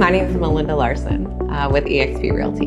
My name is Melinda Larson with eXp Realty.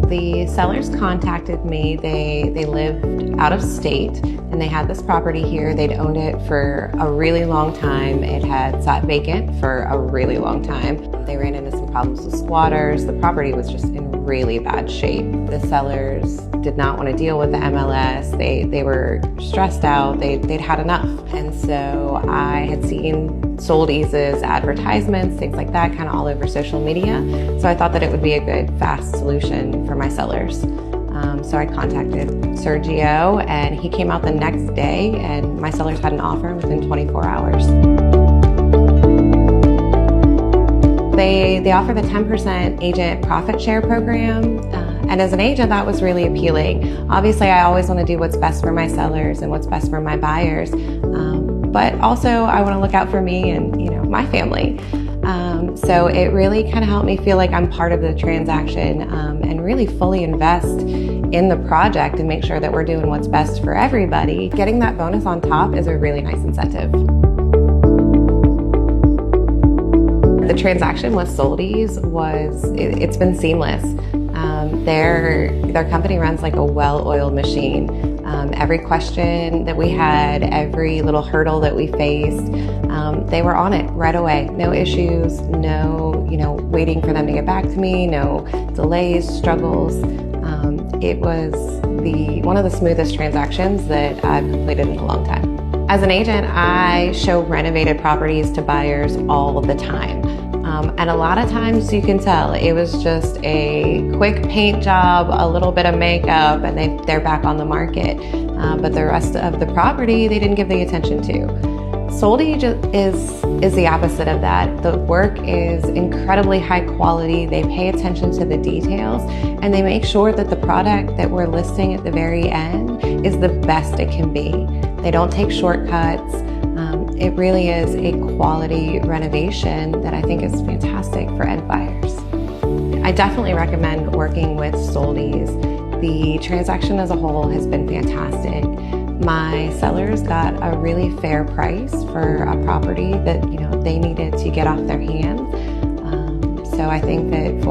The sellers contacted me. They lived out of state and they had this property here. They'd owned it for a really long time. It had sat vacant for a really long time. They ran into some problems with squatters. The property was just in really bad shape. The sellers did not want to deal with the MLS. They were stressed out. They'd had enough. And so I had seen sold eases, advertisements, things like that, kind of all over social media. So I thought that it would be a good, fast solution for my sellers. So I contacted Sergio and he came out the next day and my sellers had an offer within 24 hours. They offer the 10% agent profit share program. And as an agent, that was really appealing. Obviously, I always want to do what's best for my sellers and what's best for my buyers. But also, I want to look out for me and my family. So it really kind of helped me feel like I'm part of the transaction and really fully invest in the project and make sure that we're doing what's best for everybody. Getting that bonus on top is a really nice incentive. The transaction with Soldies it's been seamless. Their company runs like a well-oiled machine. Every question that we had, every little hurdle that we faced, they were on it right away. No issues, no waiting for them to get back to me, no delays, struggles. It was one of the smoothest transactions that I've completed in a long time. As an agent, I show renovated properties to buyers all the time. And a lot of times you can tell it was just a quick paint job, a little bit of makeup, and they're back on the market. But the rest of the property, they didn't give the attention to. Soldy is the opposite of that. The work is incredibly high quality. They pay attention to the details, and they make sure that the product that we're listing at the very end is the best it can be. They don't take shortcuts. It really is a quality renovation that I think is fantastic for end buyers. I definitely recommend working with Soldies. The transaction as a whole has been fantastic. My sellers got a really fair price for a property that they needed to get off their hands. So I think that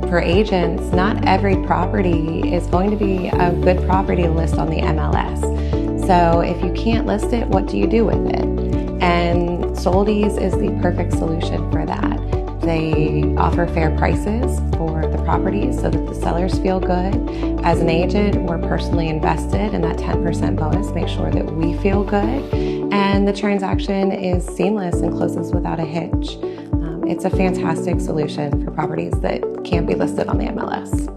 for agents, not every property is going to be a good property to list on the MLS. So if you can't list it, what do you do with it? And Soldies is the perfect solution for that. They offer fair prices for the properties so that the sellers feel good. As an agent, we're personally invested in that 10% bonus, make sure that we feel good. And the transaction is seamless and closes without a hitch. It's a fantastic solution for properties that can't be listed on the MLS.